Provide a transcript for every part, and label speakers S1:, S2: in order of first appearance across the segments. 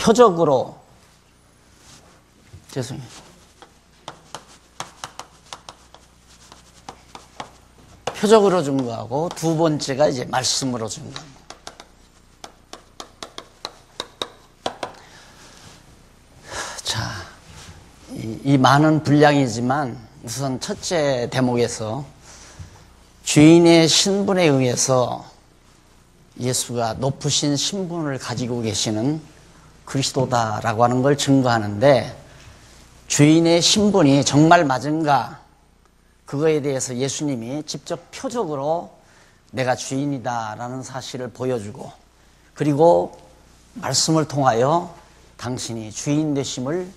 S1: 표적으로, 죄송해요. 표적으로 증거하고, 두 번째가 이제 말씀으로 증거합니다. 자, 이 많은 분량이지만 우선 첫째 대목에서 주인의 신분에 의해서 예수가 높으신 신분을 가지고 계시는 그리스도다라고 하는 걸 증거하는데, 주인의 신분이 정말 맞은가, 그거에 대해서 예수님이 직접 표적으로 내가 주인이다라는 사실을 보여주고, 그리고 말씀을 통하여 당신이 주인 되심을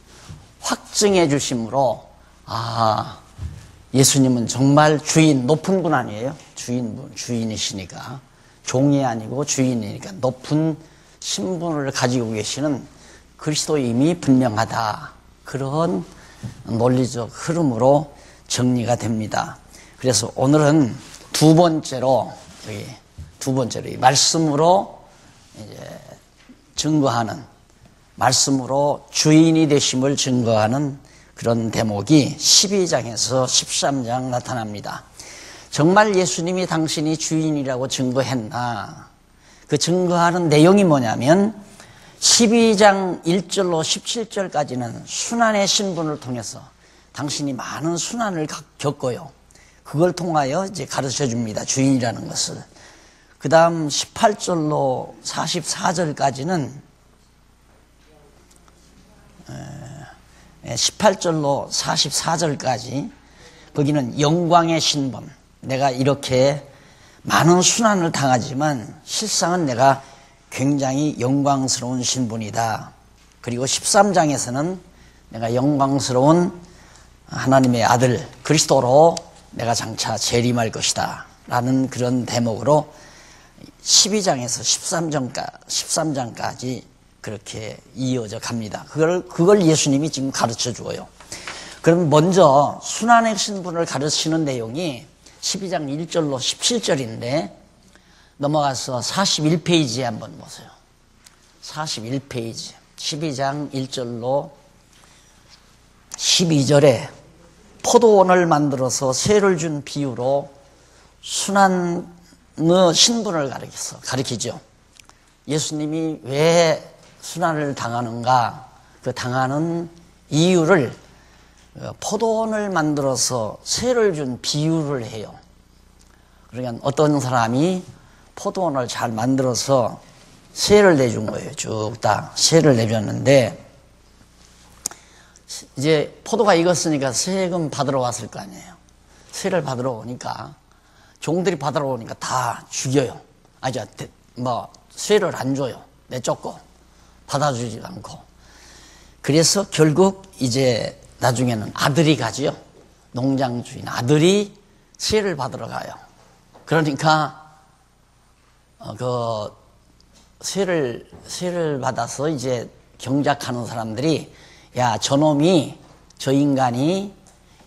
S1: 확증해 주심으로, 아, 예수님은 정말 주인, 높은 분 아니에요? 주인이시니까. 종이 아니고 주인이니까 높은 신분을 가지고 계시는 그리스도임이 분명하다. 그런 논리적 흐름으로 정리가 됩니다. 그래서 오늘은 두 번째로 이 말씀으로 이제 증거하는, 말씀으로 주인이 되심을 증거하는 그런 대목이 12장에서 13장 나타납니다. 정말 예수님이 당신이 주인이라고 증거했나? 그 증거하는 내용이 뭐냐면 12장 1절로 17절까지는 순환의 신분을 통해서 당신이 많은 순환을 겪어요. 그걸 통하여 이제 가르쳐 줍니다. 주인이라는 것을. 그 다음 18절로 44절까지는 18절로 44절까지 거기는 영광의 신분, 내가 이렇게 많은 순환을 당하지만 실상은 내가 굉장히 영광스러운 신분이다. 그리고 13장에서는 내가 영광스러운 하나님의 아들 그리스도로 내가 장차 재림할 것이다 라는 그런 대목으로 12장에서 13장까지 그렇게 이어져 갑니다. 그걸 예수님이 지금 가르쳐 주어요. 그럼 먼저 순환의 신분을 가르치는 내용이 12장 1절로 17절인데 넘어가서 41페이지에 한번 보세요. 41페이지 12장 1절로 12절에 포도원을 만들어서 새를 준 비유로 순환의 신분을 가리키죠. 예수님이 왜 순환을 당하는가, 그 당하는 이유를 포도원을 만들어서 새를 준 비유를 해요. 그러니까 어떤 사람이 포도원을 잘 만들어서 새를 내준 거예요. 쭉 다 새를 내줬는데 이제 포도가 익었으니까 세금 받으러 왔을 거 아니에요. 새를 받으러 오니까 종들이 받으러 오니까 다 죽여요. 새를 안 줘요. 내쫓고 받아주지 않고. 그래서 결국 이제 나중에는 아들이 가지요. 농장 주인 아들이 새를 받으러 가요. 그러니까 그 새를 받아서 이제 경작하는 사람들이, 야, 저 인간이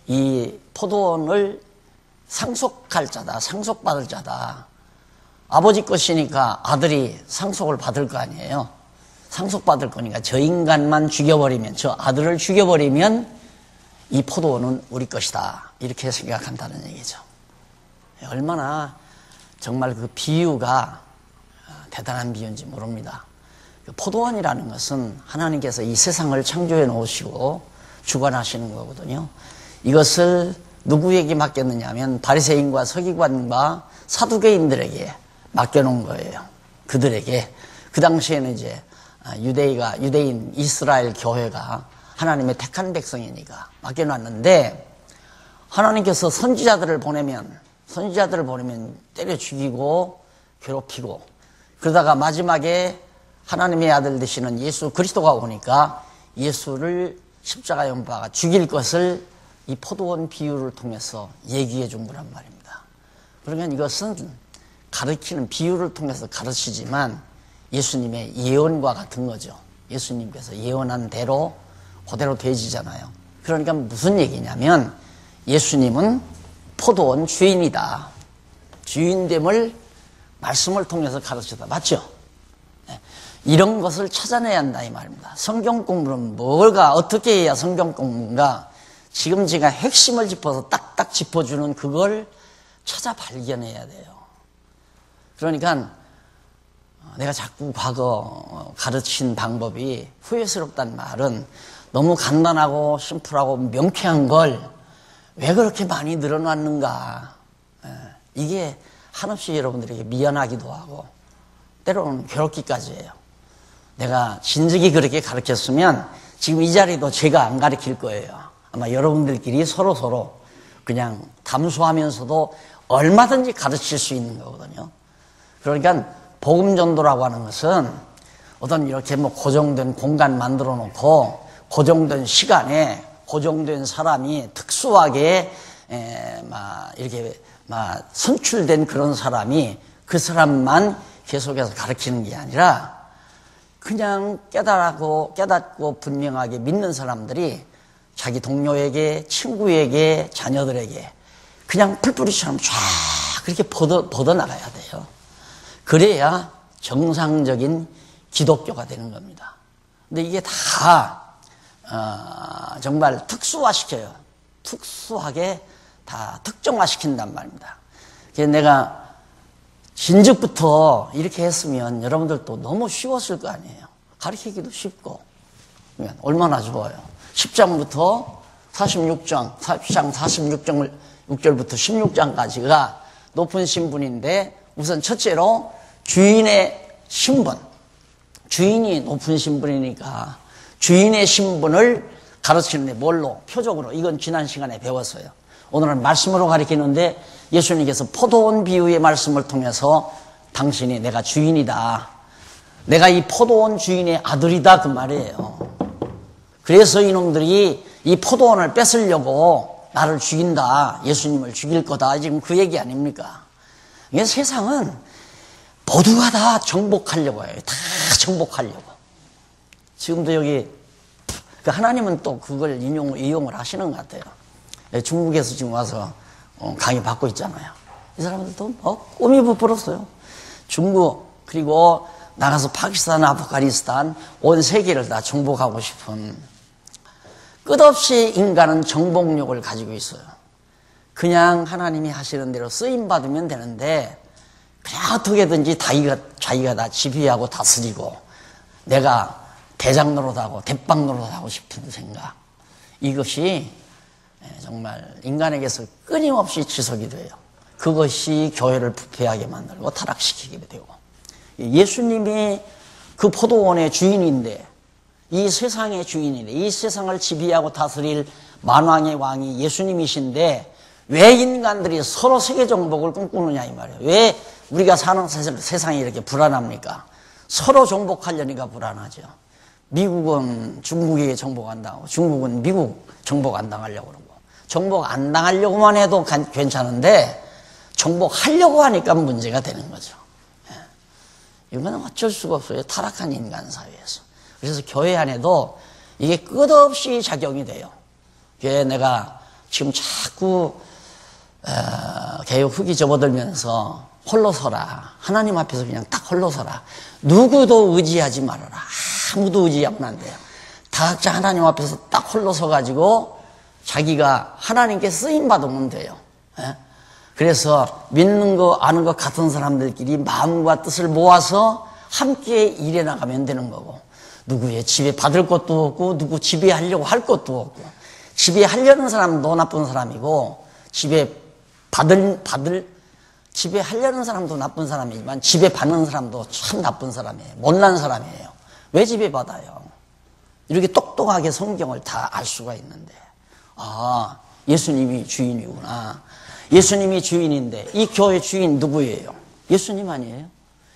S1: 이 포도원을 상속할 자다, 상속받을 자다. 아버지 것이니까 아들이 상속을 받을 거 아니에요. 상속받을 거니까 저 인간만 죽여버리면, 저 아들을 죽여버리면 이 포도원은 우리 것이다. 이렇게 생각한다는 얘기죠. 얼마나 정말 그 비유가 대단한 비유인지 모릅니다. 포도원이라는 것은 하나님께서 이 세상을 창조해 놓으시고 주관하시는 거거든요. 이것을 누구에게 맡겼느냐 하면 바리새인과 서기관과 사두개인들에게 맡겨놓은 거예요. 그들에게. 그 당시에는 이제 유대인 이스라엘 교회가 하나님의 택한 백성이니까 맡겨놨는데, 하나님께서 선지자들을 보내면 때려 죽이고 괴롭히고, 그러다가 마지막에 하나님의 아들 되시는 예수 그리스도가 오니까 예수를 십자가에 못 박아 죽일 것을 이 포도원 비유를 통해서 얘기해 준 거란 말입니다. 그러면 이것은 가르치는, 비유를 통해서 가르치지만 예수님의 예언과 같은 거죠. 예수님께서 예언한 대로 그대로 되어지잖아요. 그러니까 무슨 얘기냐면 예수님은 포도원 주인이다. 주인됨을 말씀을 통해서 가르치다. 맞죠? 이런 것을 찾아내야 한다 이 말입니다. 성경 공부는 뭘까? 어떻게 해야 성경 공부인가? 지금 제가 핵심을 짚어서 딱딱 짚어주는 그걸 찾아 발견해야 돼요. 그러니까 내가 자꾸 과거 가르친 방법이 후회스럽다는 말은 너무 간단하고 심플하고 명쾌한 걸 왜 그렇게 많이 늘어났는가. 이게 한없이 여러분들에게 미안하기도 하고 때로는 괴롭기까지 해요. 내가 진즉이 그렇게 가르쳤으면 지금 이 자리도 제가 안 가르칠 거예요. 아마 여러분들끼리 서로 그냥 담소하면서도 얼마든지 가르칠 수 있는 거거든요. 그러니까 복음 전도라고 하는 것은 어떤 이렇게 고정된 공간 만들어 놓고 고정된 시간에 고정된 사람이 특수하게 이렇게 선출된 그런 사람이 그 사람만 계속해서 가르치는 게 아니라 그냥 깨닫고 분명하게 믿는 사람들이 자기 동료에게, 친구에게, 자녀들에게 그냥 풀뿌리처럼 쫙 그렇게 뻗어나가야 돼요. 그래야 정상적인 기독교가 되는 겁니다. 근데 이게 다 정말 특수화시켜요. 특수하게 다 특정화시킨단 말입니다. 그래서 내가 진즉부터 이렇게 했으면 여러분들도 너무 쉬웠을 거 아니에요. 가르치기도 쉽고 얼마나 좋아요. 10장부터 46장, 46절부터 16장까지가 높은 신분인데 우선 첫째로 주인의 신분. 주인이 높은 신분이니까 주인의 신분을 가르치는데 뭘로? 표적으로. 이건 지난 시간에 배웠어요. 오늘은 말씀으로 가르치는데 예수님께서 포도원 비유의 말씀을 통해서 당신이 내가 주인이다. 내가 이 포도원 주인의 아들이다 그 말이에요. 그래서 이놈들이 이 포도원을 뺏으려고 나를 죽인다. 예수님을 죽일 거다. 지금 그 얘기 아닙니까? 이게 세상은 모두가 다 정복하려고 해요. 다 정복하려고. 지금도 여기 하나님은 또 그걸 이용을 하시는 것 같아요. 중국에서 지금 와서 강의 받고 있잖아요. 이 사람들도 꿈이 부풀었어요. 중국 그리고 나가서 파키스탄, 아프가니스탄 온 세계를 다 정복하고 싶은 끝없이 인간은 정복력을 가지고 있어요. 그냥 하나님이 하시는 대로 쓰임받으면 되는데 그냥 어떻게든지 자기가 다 지배하고 다스리고 내가 대장 노릇하고 대빵 노릇하고 싶은 생각, 이것이 정말 인간에게서 끊임없이 지속이 돼요. 그것이 교회를 부패하게 만들고 타락시키게 되고, 예수님이 그 포도원의 주인인데, 이 세상의 주인인데, 이 세상을 지배하고 다스릴 만왕의 왕이 예수님이신데 왜 인간들이 서로 세계 정복을 꿈꾸느냐 이 말이에요. 왜 우리가 사는 세상이 이렇게 불안합니까? 서로 정복하려니까 불안하죠. 미국은 중국에게 정복 안 당하고 중국은 미국 정복 안 당하려고 그러고, 정복 안 당하려고만 해도 괜찮은데 정복하려고 하니까 문제가 되는 거죠. 이거는 어쩔 수가 없어요. 타락한 인간 사회에서. 그래서 교회 안에도 이게 끝없이 작용이 돼요. 내가 지금 자꾸 개혁 후기 접어들면서 홀로 서라. 하나님 앞에서 그냥 딱 홀로 서라. 누구도 의지하지 말아라. 아무도 의지하면 안 돼요. 다 각자 하나님 앞에서 딱 홀로 서가지고 자기가 하나님께 쓰임받으면 돼요. 그래서 믿는 거 아는 것 같은 사람들끼리 마음과 뜻을 모아서 함께 일해 나가면 되는 거고, 누구의 지배 받을 것도 없고 누구 지배하려고 할 것도 없고, 지배하려는 사람도 나쁜 사람이고 지배하려는 사람도 나쁜 사람이지만 지배받는 사람도 참 나쁜 사람이에요. 못난 사람이에요. 왜 지배받아요? 이렇게 똑똑하게 성경을 다 알 수가 있는데, 예수님이 주인이구나. 예수님이 주인인데 이 교회 주인 누구예요? 예수님 아니에요?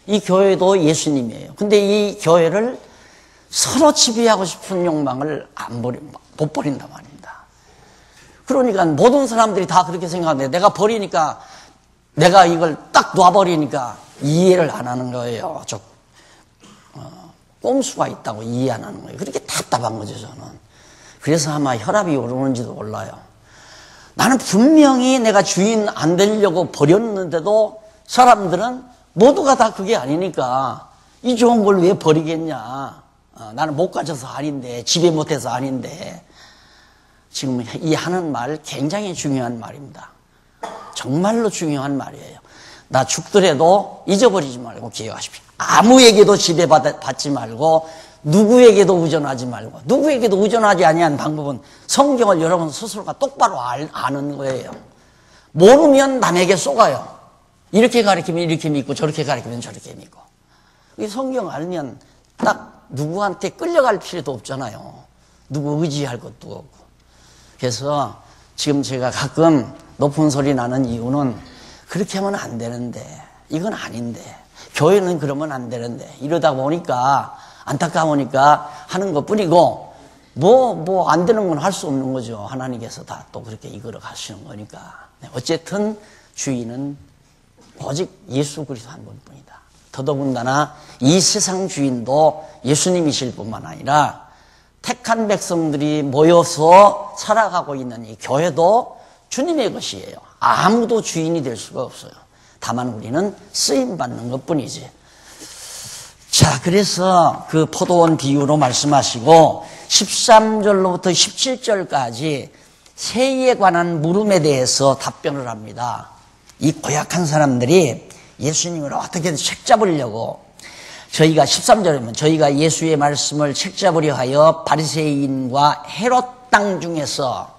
S1: 이 교회도 예수님이에요. 근데 이 교회를 서로 지배하고 싶은 욕망을 못 버린단 말입니다. 그러니까 모든 사람들이 다 그렇게 생각하는데, 내가 버리니까, 내가 이걸 딱 놔버리니까 이해를 안 하는 거예요. 꼼수가 있다고 이해 안 하는 거예요. 그렇게 답답한 거죠, 저는. 그래서 아마 혈압이 오르는지도 몰라요. 나는 분명히 내가 주인 안 되려고 버렸는데도 사람들은 모두가 다 그게 아니니까 이 좋은 걸 왜 버리겠냐. 나는 못 가져서 아닌데, 집에 못해서 아닌데. 지금 이 하는 말 굉장히 중요한 말입니다. 정말로 중요한 말이에요. 나 죽더라도 잊어버리지 말고 기억하십시오. 아무에게도 지배받지 말고 누구에게도 의존하지 말고, 누구에게도 의존하지 아니한 방법은 성경을 여러분 스스로가 똑바로 아는 거예요. 모르면 남에게 쏘가요. 이렇게 가르치면 이렇게 믿고 저렇게 가르치면 저렇게 믿고. 이 성경 알면 딱 누구한테 끌려갈 필요도 없잖아요. 누구 의지할 것도 없고. 그래서 지금 제가 가끔 높은 소리 나는 이유는 그렇게 하면 안 되는데, 이건 아닌데, 교회는 그러면 안 되는데, 이러다 보니까 안타까우니까 하는 것 뿐이고, 뭐 안 되는 건 할 수 없는 거죠. 하나님께서 다 또 그렇게 이끌어 가시는 거니까. 어쨌든 주인은 오직 예수 그리스도 한 분뿐이다. 더더군다나 이 세상 주인도 예수님이실 뿐만 아니라 택한 백성들이 모여서 살아가고 있는 이 교회도 주님의 것이에요. 아무도 주인이 될 수가 없어요. 다만 우리는 쓰임받는 것뿐이지. 자, 그래서 그 포도원 비유로 말씀하시고 13절로부터 17절까지 세에 관한 물음에 대해서 답변을 합니다. 이 고약한 사람들이 예수님을 어떻게든 책잡으려고, 저희가 13절이면 저희가 예수의 말씀을 책잡으려 하여 바리새인과 헤롯 땅 중에서,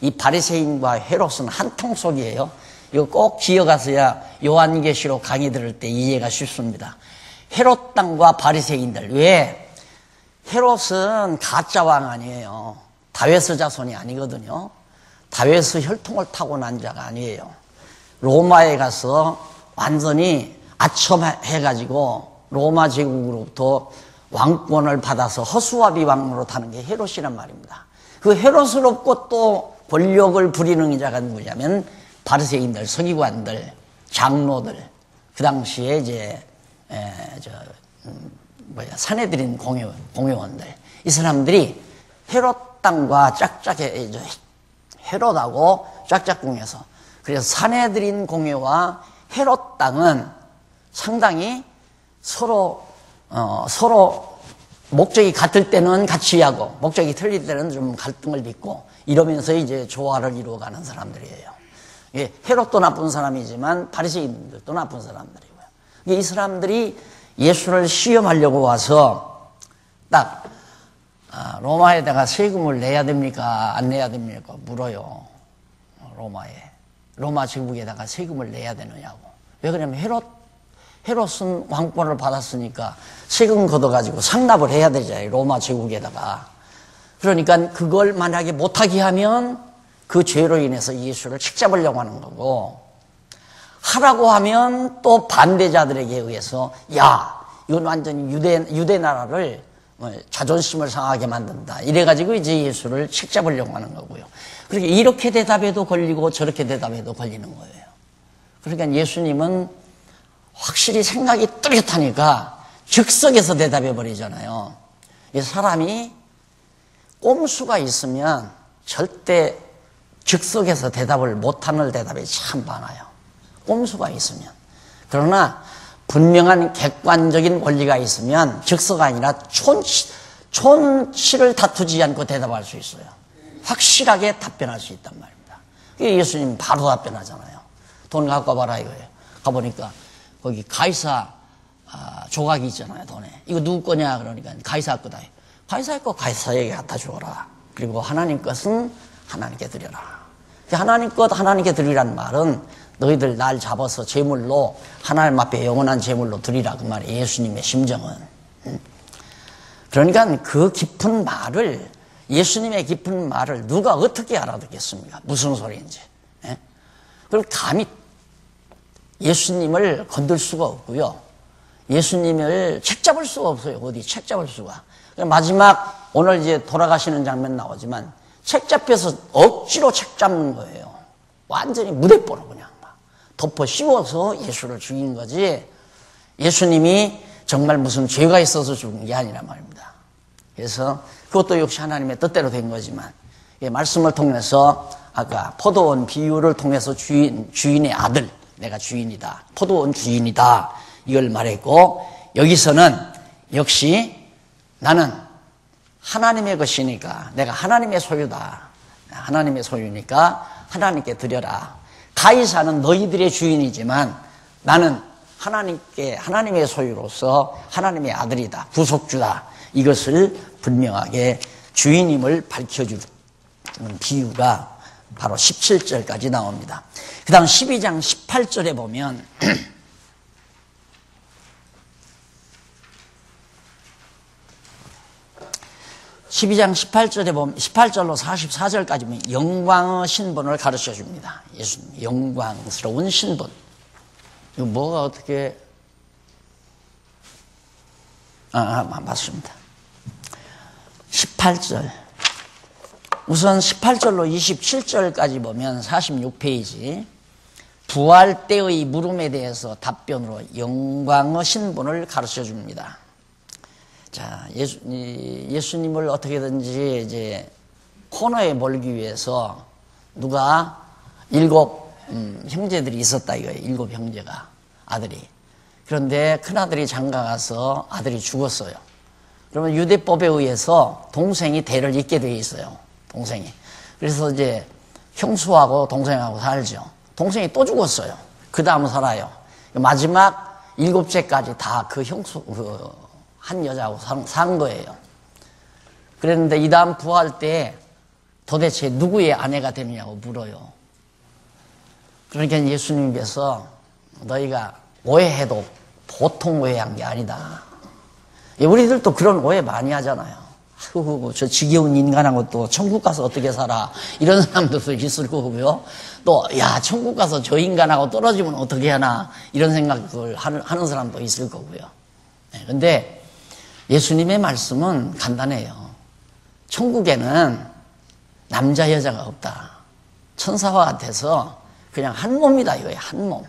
S1: 이 바리새인과 헤롯은 한 통속이에요. 이거 꼭 기억하셔야 요한계시록 강의 들을 때 이해가 쉽습니다. 헤롯 땅과 바리새인들. 왜? 헤롯은 가짜 왕 아니에요. 다윗의 자손이 아니거든요. 다윗의 혈통을 타고난 자가 아니에요. 로마에 가서 완전히 아첨해가지고 로마 제국으로부터 왕권을 받아서 허수아비 왕으로 타는 게 헤롯이란 말입니다. 그 헤롯스럽고 또 권력을 부리는 자가 누구냐면 바리새인들, 서기관들, 장로들, 그 당시에 이제 사내들인 공회원들, 이 사람들이 헤롯 땅과 짝짝해, 헤롯하고 짝짝꿍해서, 그래서 사내들인 공회와 헤롯 땅은 상당히 서로 목적이 같을 때는 같이 하고 목적이 틀릴 때는 좀 갈등을 빚고 이러면서 이제 조화를 이루어가는 사람들이에요. 예, 헤롯도 나쁜 사람이지만 바리새인들도 나쁜 사람들이고요. 이 사람들이 예수를 시험하려고 와서 딱 로마에다가 세금을 내야 됩니까? 안 내야 됩니까? 물어요. 로마 제국에다가 세금을 내야 되느냐고. 왜 그러냐면 헤롯은 왕권을 받았으니까 세금 걷어가지고 상납을 해야 되잖아요. 로마 제국에다가. 그러니까 그걸 만약에 못하게 하면 그 죄로 인해서 예수를 책잡으려고 하는 거고, 하라고 하면 또 반대자들에게 의해서 야, 이건 완전히 유대 나라를 자존심을 상하게 만든다. 이래가지고 이제 예수를 책잡으려고 하는 거고요. 그렇게 이렇게 대답해도 걸리고 저렇게 대답해도 걸리는 거예요. 그러니까 예수님은 확실히 생각이 뚜렷하니까 즉석에서 대답해 버리잖아요. 이 사람이 꼼수가 있으면 절대 즉석에서 대답을 못하는 대답이 참 많아요. 꼼수가 있으면. 그러나 분명한 객관적인 원리가 있으면 즉서가 아니라 촌치를 다투지 않고 대답할 수 있어요. 확실하게 답변할 수 있단 말입니다. 예수님 바로 답변하잖아요. 돈 갖고 와봐라 이거예요. 가보니까 거기 가이사 조각이 있잖아요. 돈에. 이거 누구 거냐 그러니까 가이사 거다. 가이사 거 가이사에게 갖다 주어라. 그리고 하나님 것은 하나님께 드려라. 하나님 것 하나님께 드리라는 말은 너희들 날 잡아서 제물로 하나님 앞에 영원한 제물로 드리라 그 말이에요. 예수님의 심정은. 그러니까 그 깊은 말을, 예수님의 깊은 말을 누가 어떻게 알아듣겠습니까? 무슨 소리인지. 예? 그럼 감히 예수님을 건들 수가 없고요. 예수님을 책잡을 수가 없어요. 어디 책잡을 수가. 마지막 오늘 이제 돌아가시는 장면 나오지만 책잡혀서 억지로 책잡는 거예요. 완전히 무대뽀로 그냥 막 덮어 씌워서 예수를 죽인 거지, 예수님이 정말 무슨 죄가 있어서 죽은 게 아니란 말입니다. 그래서 그것도 역시 하나님의 뜻대로 된 거지만, 말씀을 통해서 아까 포도원 비유를 통해서 주인의 아들, 내가 주인이다, 포도원 주인이다, 이걸 말했고, 여기서는 역시 나는 하나님의 것이니까, 내가 하나님의 소유다. 하나님의 소유니까 하나님께 드려라. 가이사는 너희들의 주인이지만 나는 하나님의 소유로서 하나님의 아들이다. 구속주다. 이것을 분명하게 주인임을 밝혀주는 비유가 바로 17절까지 나옵니다. 그 다음 12장 18절에 보면 12장 18절에 보면 18절로 44절까지 보면 영광의 신분을 가르쳐 줍니다. 예수님 영광스러운 신분. 이거 뭐가 어떻게 맞습니다. 18절. 우선 18절로 27절까지 보면 46페이지 부활 때의 물음에 대해서 답변으로 영광의 신분을 가르쳐 줍니다. 자, 예수님을 어떻게든지 이제 코너에 몰기 위해서 누가 7 형제들이 있었다 이거예요. 7 형제가, 아들이. 그런데 큰아들이 장가가서 아들이 죽었어요. 그러면 유대법에 의해서 동생이 대를 잇게 돼 있어요. 동생이. 그래서 이제 형수하고 동생하고 살죠. 동생이 또 죽었어요. 그 다음 살아요. 마지막 7째까지 다 그 형수, 한 여자하고 산 거예요. 그랬는데 이 다음 부활 때 도대체 누구의 아내가 되느냐고 물어요. 그러니까 예수님께서 너희가 오해해도 보통 오해한 게 아니다. 우리들도 그런 오해 많이 하잖아요. 아이고, 저 지겨운 인간하고 또 천국 가서 어떻게 살아. 이런 사람들도 있을 거고요. 또, 야, 천국 가서 저 인간하고 떨어지면 어떻게 하나. 이런 생각을 하는 사람도 있을 거고요. 근데 예수님의 말씀은 간단해요. 천국에는 남자, 여자가 없다. 천사와 같아서 그냥 한 몸이다 이거예요. 한 몸.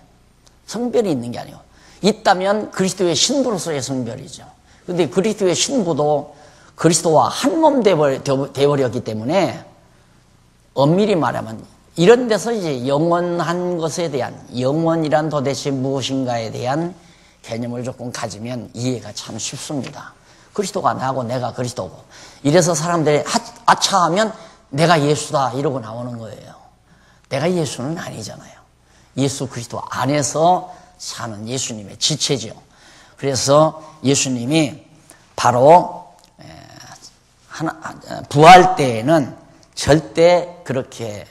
S1: 성별이 있는 게 아니고. 있다면 그리스도의 신부로서의 성별이죠. 근데 그리스도의 신부도 그리스도와 한 몸 되어버렸기 때문에 엄밀히 말하면 이런 데서 이제 영원한 것에 대한, 영원이란 도대체 무엇인가에 대한 개념을 조금 가지면 이해가 참 쉽습니다. 그리스도가 나고 내가 그리스도고. 이래서 사람들이 아차하면 내가 예수다 이러고 나오는 거예요. 내가 예수는 아니잖아요. 예수 그리스도 안에서 사는 예수님의 지체죠. 그래서 예수님이 바로 부활 때에는 절대 그렇게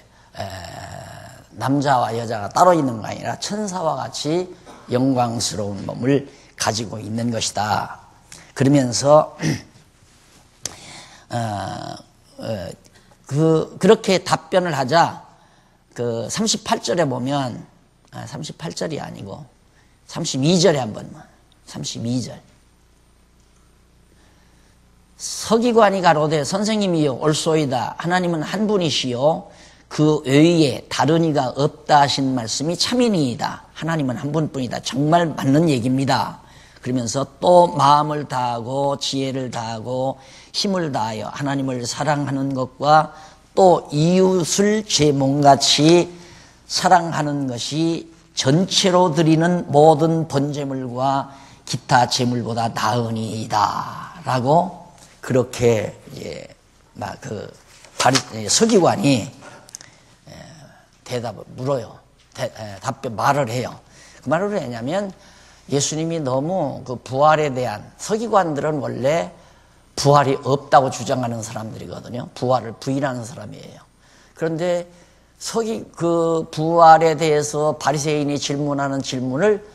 S1: 남자와 여자가 따로 있는 거 아니라 천사와 같이 영광스러운 몸을 가지고 있는 것이다. 그러면서 그렇게 답변을 하자 그 38절에 보면 38절이 아니고 32절에 한번 32절 서기관이 가로되 선생님이여 옳소이다. 하나님은 한 분이시요 그 외에 다른 이가 없다 하신 말씀이 참이니이다. 하나님은 한 분뿐이다. 정말 맞는 얘기입니다. 그러면서 또 마음을 다하고 지혜를 다하고 힘을 다하여 하나님을 사랑하는 것과 또 이웃을 제 몸같이 사랑하는 것이 전체로 드리는 모든 번제물과 기타 제물보다 나으니이다. 라고 그렇게 서기관이 대답을 물어요. 답변 말을 해요. 그 말을 왜 했냐면 예수님이 너무 그 부활에 대한, 서기관들은 원래 부활이 없다고 주장하는 사람들이거든요. 부활을 부인하는 사람이에요. 그런데 그 부활에 대해서 바리새인이 질문하는 질문을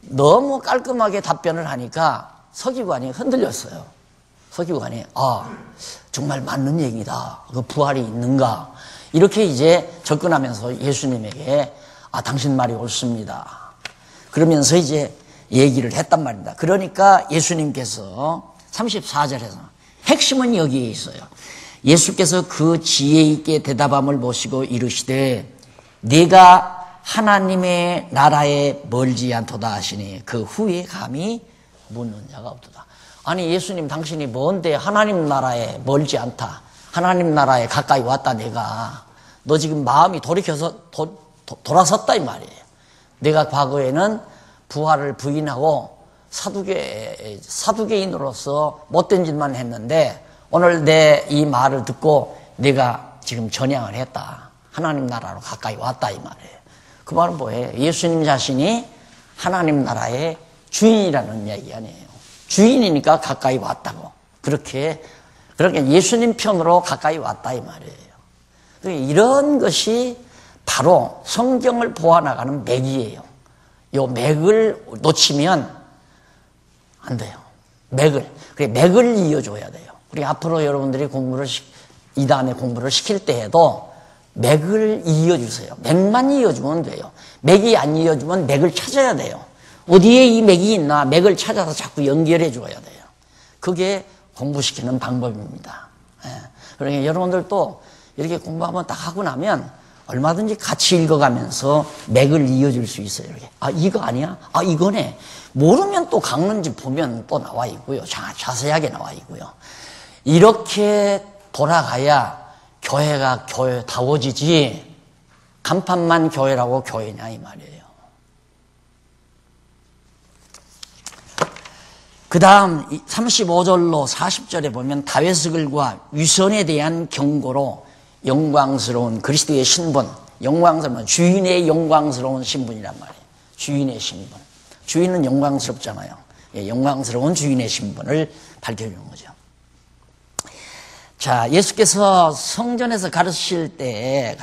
S1: 너무 깔끔하게 답변을 하니까 서기관이 흔들렸어요. 서기관이 정말 맞는 얘기다. 그 부활이 있는가? 이렇게 이제 접근하면서 예수님에게 당신 말이 옳습니다. 그러면서 이제 얘기를 했단 말입니다. 그러니까 예수님께서 34절에서 핵심은 여기에 있어요. 예수께서 그 지혜 있게 대답함을 보시고 이르시되 네가 하나님의 나라에 멀지 않도다 하시니 그 후에 감히 묻는 자가 없도다. 아니 예수님 당신이 뭔데 하나님 나라에 멀지 않다. 하나님 나라에 가까이 왔다 내가. 너 지금 마음이 돌이켜서 돌아섰다 이 말이에요. 내가 과거에는 부활을 부인하고 사두개인으로서 못된 짓만 했는데 오늘 내 이 말을 듣고 내가 지금 전향을 했다. 하나님 나라로 가까이 왔다 이 말이에요. 그 말은 뭐예요? 예수님 자신이 하나님 나라의 주인이라는 이야기 아니에요. 주인이니까 가까이 왔다고. 그렇게 예수님 편으로 가까이 왔다 이 말이에요. 이런 것이 바로 성경을 보아나가는 맥이에요. 요 맥을 놓치면 안 돼요. 맥을 이어줘야 돼요. 우리 앞으로 여러분들이 이 다음에 공부를 시킬 때에도 맥을 이어주세요. 맥만 이어주면 돼요. 맥이 안 이어주면 맥을 찾아야 돼요. 어디에 이 맥이 있나 맥을 찾아서 자꾸 연결해 줘야 돼요. 그게 공부시키는 방법입니다. 그러니까 여러분들도 이렇게 공부한번 딱 하고 나면 얼마든지 같이 읽어가면서 맥을 이어줄 수 있어요. 이렇게. 아, 이거 아니야? 아, 이거네. 모르면 또 강론지 보면 또 나와 있고요. 자세하게 나와 있고요. 이렇게 돌아가야 교회가 교회다워지지 간판만 교회라고 교회냐 이 말이에요. 그 다음 35절로 40절에 보면 다윗의 글과 위선에 대한 경고로 영광스러운 그리스도의 신분, 영광스러운 주인의 영광스러운 신분이란 말이에요. 주인의 신분. 주인은 영광스럽잖아요. 영광스러운 주인의 신분을 밝혀주는 거죠. 자, 예수께서 성전에서 가르칠 때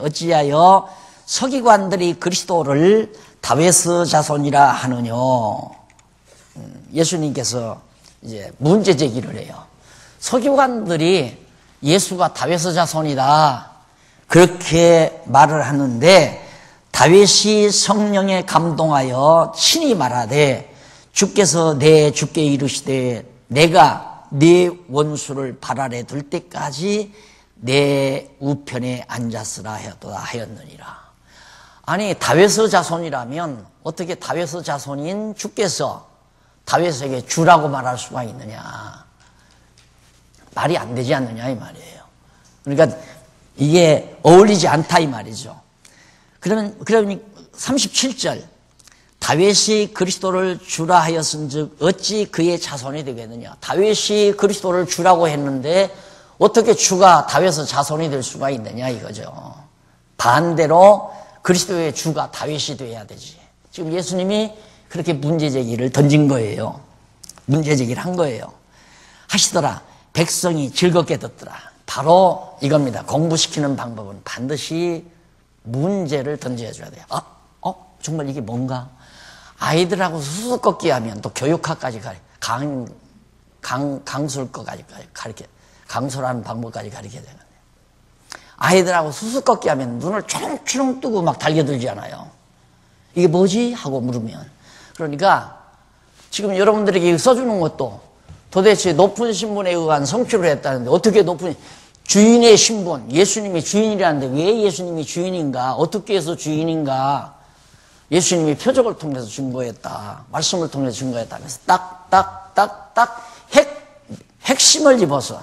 S1: 어찌하여 서기관들이 그리스도를 다윗의 자손이라 하느뇨? 예수님께서 이제 문제 제기를 해요. 서기관들이 예수가 다윗의 자손이다 그렇게 말을 하는데 다윗이 성령에 감동하여 친히 말하되 주께서 내 주께 이르시되 내가 네 원수를 발 아래 둘 때까지 내 우편에 앉았으라 하였느니라. 아니 다윗의 자손이라면 어떻게 다윗의 자손인 주께서 다윗에게 주라고 말할 수가 있느냐. 말이 안 되지 않느냐 이 말이에요. 그러니까 이게 어울리지 않다 이 말이죠. 그러면 37절 다윗이 그리스도를 주라 하였은즉 어찌 그의 자손이 되겠느냐. 다윗이 그리스도를 주라고 했는데 어떻게 주가 다윗의 자손이 될 수가 있느냐 이거죠. 반대로 그리스도의 주가 다윗이 돼야 되지. 지금 예수님이 그렇게 문제제기를 던진 거예요. 문제제기를 한 거예요. 하시더라. 백성이 즐겁게 듣더라. 바로 이겁니다. 공부시키는 방법은 반드시 문제를 던져줘야 돼요. 정말 이게 뭔가? 아이들하고 수수께끼 하면 또 교육학까지 강술 거까지 가르쳐, 강술하는 방법까지 가르쳐야 되는데. 아이들하고 수수께끼 하면 눈을 초롱초롱 뜨고 막 달겨들지 않아요. 이게 뭐지? 하고 물으면. 그러니까 지금 여러분들에게 써주는 것도 도대체 높은 신분에 의한 성취를 했다는데 어떻게 높은 주인의 신분, 예수님이 주인이라는데 왜 예수님이 주인인가? 어떻게 해서 주인인가? 예수님이 표적을 통해서 증거했다. 말씀을 통해서 증거했다. 그래서 딱딱딱딱 핵심을 집어서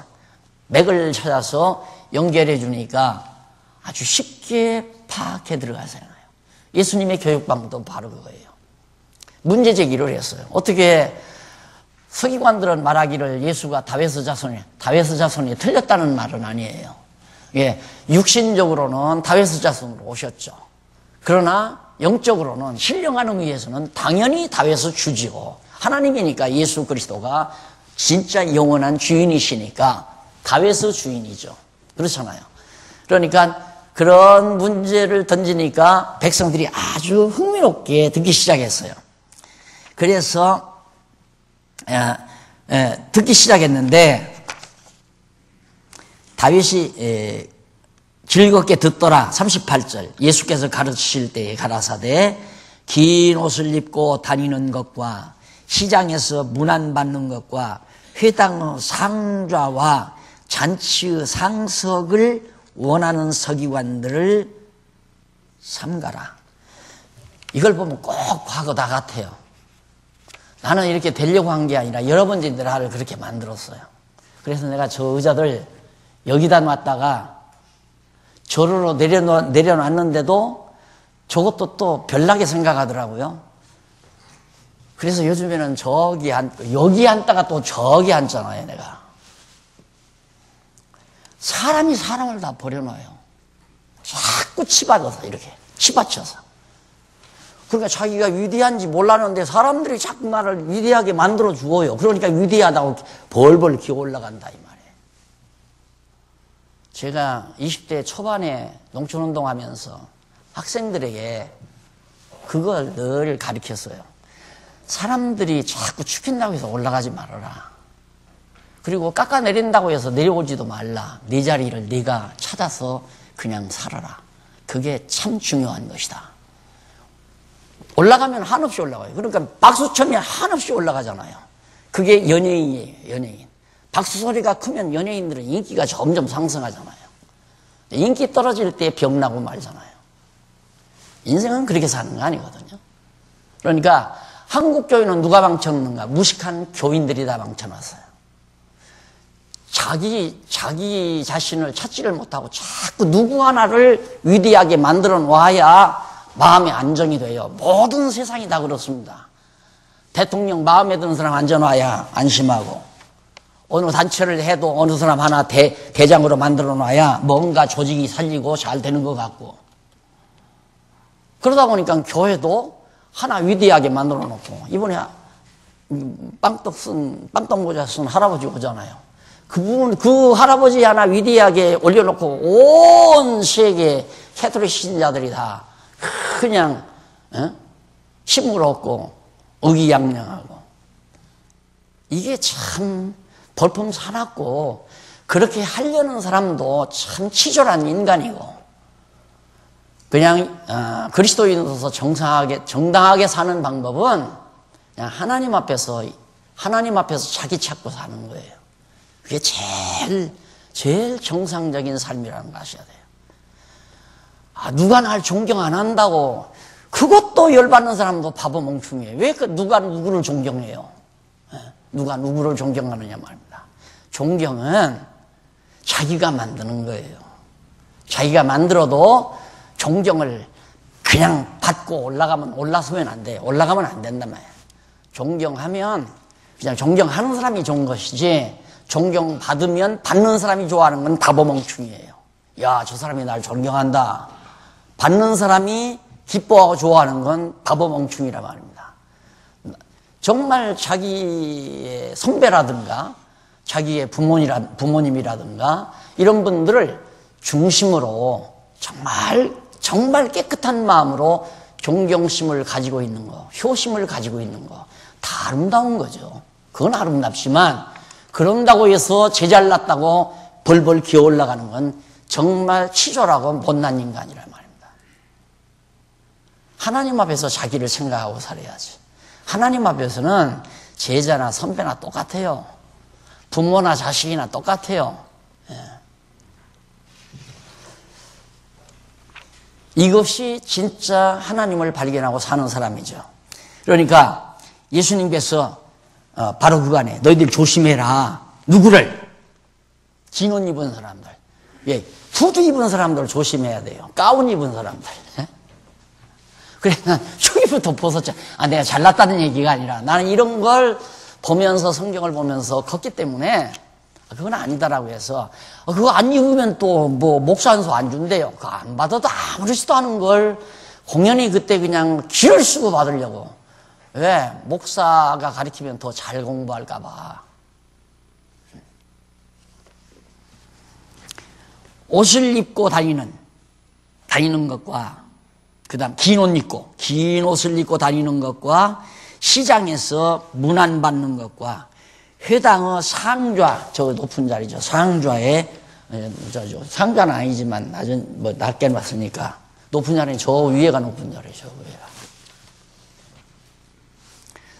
S1: 맥을 찾아서 연결해 주니까 아주 쉽게 파악해 들어가잖아요. 예수님의 교육 방법도 바로 그거예요. 문제 제기를 했어요. 어떻게 서기관들은 말하기를 예수가 다윗의 자손이 틀렸다는 말은 아니에요. 예, 육신적으로는 다윗의 자손으로 오셨죠. 그러나 영적으로는 신령한 의미에서는 당연히 다윗의 주지요. 하나님이니까 예수 그리스도가 진짜 영원한 주인이시니까 다윗의 주인이죠. 그렇잖아요. 그러니까 그런 문제를 던지니까 백성들이 아주 흥미롭게 듣기 시작했어요. 그래서 듣기 시작했는데 다윗이 즐겁게 듣더라. 38절 예수께서 가르치실 때에 가라사대 긴 옷을 입고 다니는 것과 시장에서 문안받는 것과 회당의 상좌와 잔치의 상석을 원하는 서기관들을 삼가라. 이걸 보면 꼭 과거다 같아요. 나는 이렇게 되려고 한 게 아니라 여러분들이 나를 그렇게 만들었어요. 그래서 내가 저 의자들 여기다 놨다가 저로 내려놨는데도 저것도 또 별나게 생각하더라고요. 그래서 요즘에는 여기 앉다가 또 저기 앉잖아요, 내가. 사람이 사람을 다 버려놔요. 자꾸 치받아서, 이렇게. 치받쳐서. 그러니까 자기가 위대한지 몰랐는데 사람들이 자꾸 나를 위대하게 만들어 주어요. 그러니까 위대하다고 벌벌 기어 올라간다, 이 말이에요. 제가 20대 초반에 농촌운동 하면서 학생들에게 그걸 늘 가르쳤어요. 사람들이 자꾸 추킨다고 해서 올라가지 말아라. 그리고 깎아내린다고 해서 내려오지도 말라. 네 자리를 네가 찾아서 그냥 살아라. 그게 참 중요한 것이다. 올라가면 한없이 올라가요. 그러니까 박수 치면 한없이 올라가잖아요. 그게 연예인이에요, 연예인. 박수 소리가 크면 연예인들은 인기가 점점 상승하잖아요. 인기 떨어질 때 병나고 말잖아요. 인생은 그렇게 사는 거 아니거든요. 그러니까 한국 교회는 누가 망쳐놓는가? 무식한 교인들이 다 망쳐놨어요. 자기 자신을 찾지를 못하고 자꾸 누구 하나를 위대하게 만들어 놔야 마음의 안정이 돼요. 모든 세상이 다 그렇습니다. 대통령 마음에 드는 사람 앉아놔야 안심하고, 어느 단체를 해도 어느 사람 하나 대장으로 만들어 놔야 뭔가 조직이 살리고 잘 되는 것 같고, 그러다 보니까 교회도 하나 위대하게 만들어 놓고, 이번에 빵떡 모자 쓴 할아버지 오잖아요. 그 할아버지 하나 위대하게 올려놓고 온 세계 캐톨릭 신자들이 다 그냥 시무럽고 의기양양하고, 이게 참 볼품 사납고, 그렇게 하려는 사람도 참 치졸한 인간이고, 그냥 그리스도인으로서 정당하게 사는 방법은 그냥 하나님 앞에서 자기 찾고 사는 거예요. 그게 제일 정상적인 삶이라는 거 아셔야 돼요. 누가 날 존경 안 한다고, 그것도 열받는 사람도 바보 멍충이에요. 왜 누가 누구를 존경해요? 누가 누구를 존경하느냐 말입니다. 존경은 자기가 만드는 거예요. 자기가 만들어도 존경을 그냥 받고 올라서면 안 돼요. 올라가면 안 된단 말이에요. 존경하면 그냥 존경하는 사람이 좋은 것이지, 존경받으면 받는 사람이 좋아하는 건 바보멍충이에요. 야, 저 사람이 날 존경한다. 받는 사람이 기뻐하고 좋아하는 건 바보멍충이란 말입니다. 정말 자기의 선배라든가 자기의 부모님이라든가 이런 분들을 중심으로 정말 깨끗한 마음으로 존경심을 가지고 있는 거, 효심을 가지고 있는 거, 다 아름다운 거죠. 그건 아름답지만, 그런다고 해서 제잘났다고 벌벌 기어 올라가는 건 정말 치졸하고 못난 인간이란 말입니다. 하나님 앞에서 자기를 생각하고 살아야지. 하나님 앞에서는 제자나 선배나 똑같아요. 부모나 자식이나 똑같아요. 이것이 진짜 하나님을 발견하고 사는 사람이죠. 그러니까 예수님께서 바로 그간에 너희들 조심해라. 누구를? 긴 옷 입은 사람들. 예, 후드 입은 사람들 조심해야 돼요. 가운 입은 사람들. 그래, 난 초기부터 벗었죠. 내가 잘났다는 얘기가 아니라 나는 이런 걸 보면서, 성경을 보면서 컸기 때문에 그건 아니다라고 해서, 그거 안 입으면 또 목사 안수 안 준대요. 그거 안 받아도 아무렇지도 않은 걸 공연히 그때 그냥 기를 쓰고 받으려고. 왜? 목사가 가르치면 더 잘 공부할까봐. 옷을 입고 다니는 것과, 그 다음 긴 옷을 입고 다니는 것과, 시장에서 문안 받는 것과, 회당의 상좌, 저 높은 자리죠. 상좌에, 상좌는 아니지만 낮게 놨으니까 높은 자리는 저 위에가 높은 자리죠. 위에가.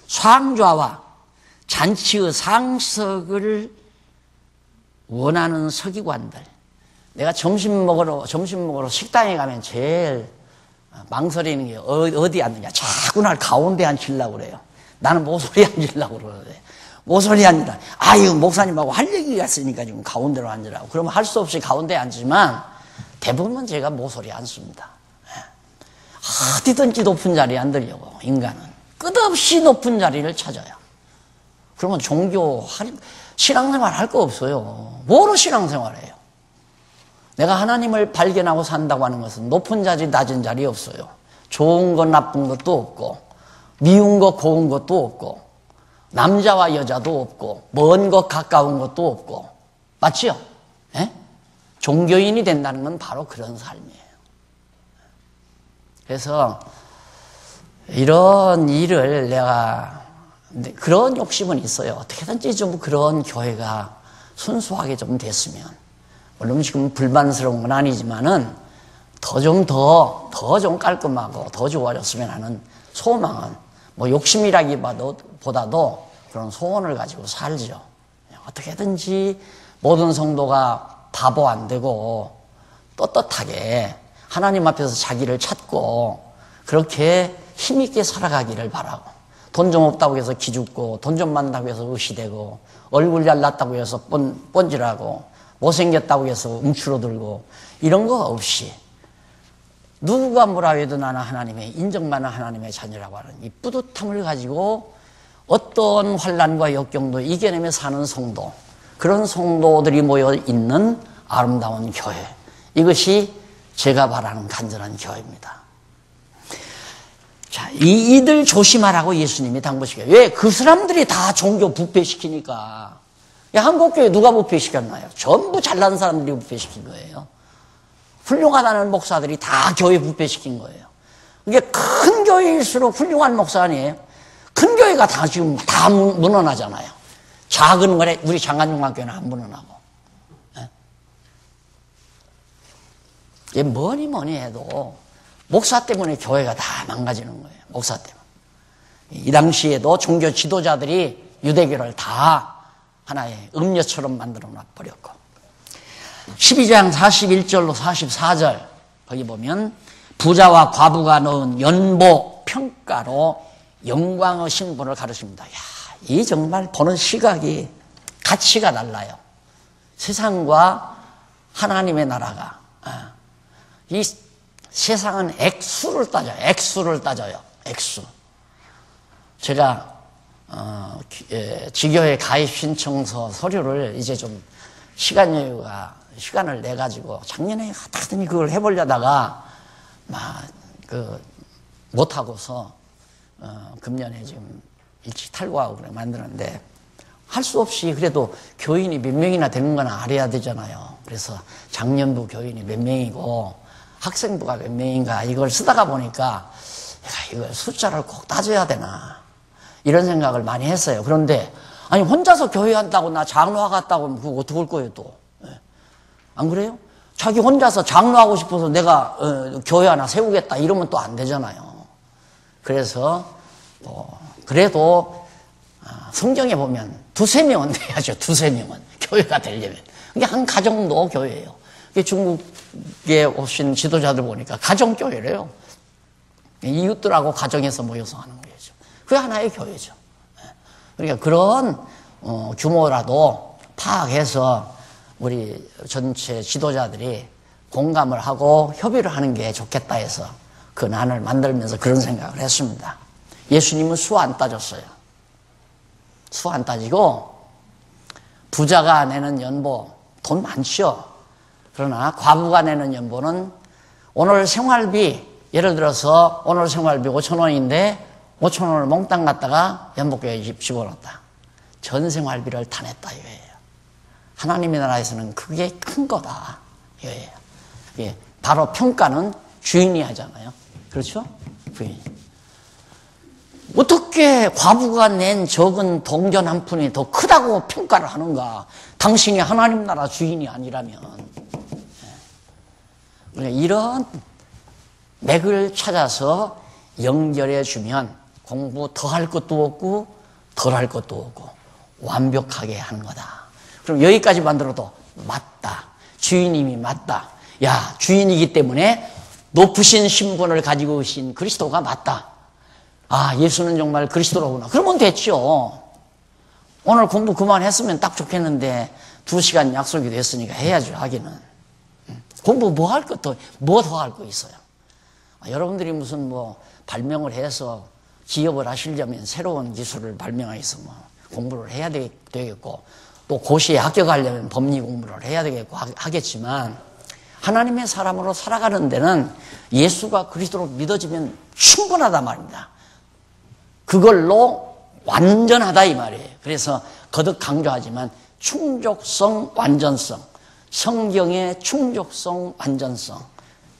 S1: 상좌와 잔치의 상석을 원하는 서기관들. 내가 점심 먹으러 식당에 가면 제일 망설이는 게 어디 앉느냐. 자꾸 날 가운데 앉히려고 그래요. 나는 모서리 앉으려고 그러는데. 모서리 아니라, 목사님하고 할 얘기가 있으니까 지금 가운데로 앉으라고. 그러면 할 수 없이 가운데에 앉지만 대부분은 제가 모서리 앉습니다. 어디든지 높은 자리에 앉으려고, 인간은. 끝없이 높은 자리를 찾아요. 그러면 신앙생활 할 거 없어요. 뭐로 신앙생활해요? 내가 하나님을 발견하고 산다고 하는 것은 높은 자리, 낮은 자리 없어요. 좋은 것, 나쁜 것도 없고, 미운 것, 고운 것도 없고, 남자와 여자도 없고, 먼 것, 가까운 것도 없고, 맞지요? 예? 종교인이 된다는 건 바로 그런 삶이에요. 그래서 이런 일을 내가 그런 욕심은 있어요. 어떻게든지 좀 그런 교회가 순수하게 좀 됐으면. 물론 지금 불만스러운 건 아니지만은 더 좀 깔끔하고 더 좋아졌으면 하는 소망은 뭐 욕심이라기보다도 그런 소원을 가지고 살죠. 어떻게든지 모든 성도가 바보 안 되고 떳떳하게 하나님 앞에서 자기를 찾고 그렇게 힘있게 살아가기를 바라고, 돈 좀 없다고 해서 기죽고, 돈 좀 많다고 해서 의시되고, 얼굴 잘났다고 해서 뻔질하고, 못생겼다고 해서 움츠러들고, 이런 거 없이 누가 뭐라 해도 나는 하나님의 인정받는 하나님의 자녀라고 하는 이 뿌듯함을 가지고 어떤 환난과 역경도 이겨내며 사는 성도, 그런 성도들이 모여 있는 아름다운 교회, 이것이 제가 바라는 간절한 교회입니다. 자, 이들 조심하라고 예수님이 당부시켜요. 왜? 그 사람들이 다 종교 부패시키니까. 한국교회 누가 부패시켰나요? 전부 잘난 사람들이 부패시킨 거예요. 훌륭하다는 목사들이 다 교회 부패시킨 거예요. 이게 큰 교회일수록 훌륭한 목사 아니에요? 큰 교회가 다 지금 다 무너나잖아요. 작은 거래, 우리 장안중앙교회는 안 무너나고. 예? 뭐니 해도 목사 때문에 교회가 다 망가지는 거예요. 목사 때문에. 이 당시에도 종교 지도자들이 유대교를 다 하나의 음료처럼 만들어 놔버렸고, 12장 41절로 44절 거기 보면 부자와 과부가 넣은 연보 평가로 영광의 신분을 가르칩니다. 이 정말 보는 시각이 가치가 달라요. 세상과 하나님의 나라가. 이 세상은 액수를 따져요. 액수. 제가 지교회 가입 신청서 서류를 이제 좀 시간을 내 가지고 작년에 어떻게든 그걸 해보려다가 못 하고서 금년에 지금 일찍 탈고하고 그래 만드는데, 할 수 없이 그래도 교인이 몇 명이나 되는 건 알아야 되잖아요. 그래서 작년부 교인이 몇 명이고 학생부가 몇 명인가 이걸 쓰다가 보니까 이걸 숫자를 꼭 따져야 되나 이런 생각을 많이 했어요. 그런데 아니 혼자서 교회 한다고 나 장로하 갔다고 하면 그거 어떻게 할 거예요 또. 안 그래요? 자기 혼자서 장로하고 싶어서 내가 교회 하나 세우겠다 이러면 또 안 되잖아요. 그래서 그래도 성경에 보면 두세 명은 돼야죠. 두세 명은 교회가 되려면. 이게 한 가정도 교회예요. 중국에 오신 지도자들 보니까 가정교회래요. 이웃들하고 가정에서 모여서 하는 거죠. 그게 하나의 교회죠. 그러니까 그런 규모라도 파악해서 우리 전체 지도자들이 공감을 하고 협의를 하는 게 좋겠다 해서 그 난을 만들면서 그런 생각을 했습니다. 예수님은 수 안 따졌어요. 수 안 따지고 부자가 내는 연보 돈 많죠. 그러나 과부가 내는 연보는 오늘 생활비, 예를 들어서 오늘 생활비 5,000원인데 5,000원을 몽땅 갖다가 연복교회에 집어넣었다. 전 생활비를 다 냈다 이거예요. 하나님의 나라에서는 그게 큰 거다 이거예요. 예, 바로 평가는 주인이 하잖아요. 그렇죠? 주인. 어떻게 과부가 낸 적은 동전 한 푼이 더 크다고 평가를 하는가? 당신이 하나님 나라 주인이 아니라면. 이런 맥을 찾아서 연결해 주면 공부 더 할 것도 없고 덜 할 것도 없고 완벽하게 하는 거다. 그럼 여기까지 만들어도 맞다. 주인님이 맞다. 야, 주인이기 때문에 높으신 신분을 가지고 계신 그리스도가 맞다. 아, 예수는 정말 그리스도로구나. 그러면 됐죠. 오늘 공부 그만했으면 딱 좋겠는데 2시간 약속이 됐으니까 해야죠, 하기는. 공부 뭐 더 할 거 있어요? 여러분들이 무슨 발명을 해서 기업을 하시려면 새로운 기술을 발명해서 뭐 공부를 해야 되겠고, 또 고시에 합격하려면 법리 공부를 해야 되겠고 하겠지만, 하나님의 사람으로 살아가는 데는 예수가 그리스도로 믿어지면 충분하단 말입니다. 그걸로 완전하다 이 말이에요. 그래서 거듭 강조하지만 충족성, 완전성, 성경의 충족성, 완전성,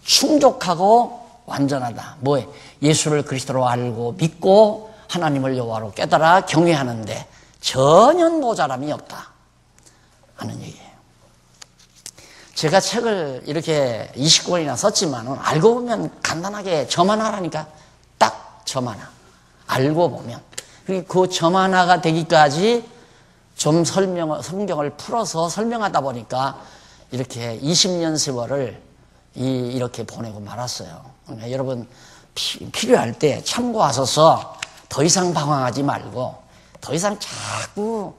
S1: 충족하고 완전하다. 뭐에? 예수를 그리스도로 알고 믿고 하나님을 여호와로 깨달아 경외하는데 전혀 모자람이 없다 하는 얘기예요. 제가 책을 이렇게 20권이나 썼지만 알고 보면 간단하게 점 하나라니까. 딱 점 하나. 알고 보면. 그 점 하나가 되기까지 좀 성경을 풀어서 설명하다 보니까 이렇게 20년 세월을 이렇게 보내고 말았어요. 그러니까 여러분 필요할 때 참고하셔서 더 이상 방황하지 말고, 더 이상 자꾸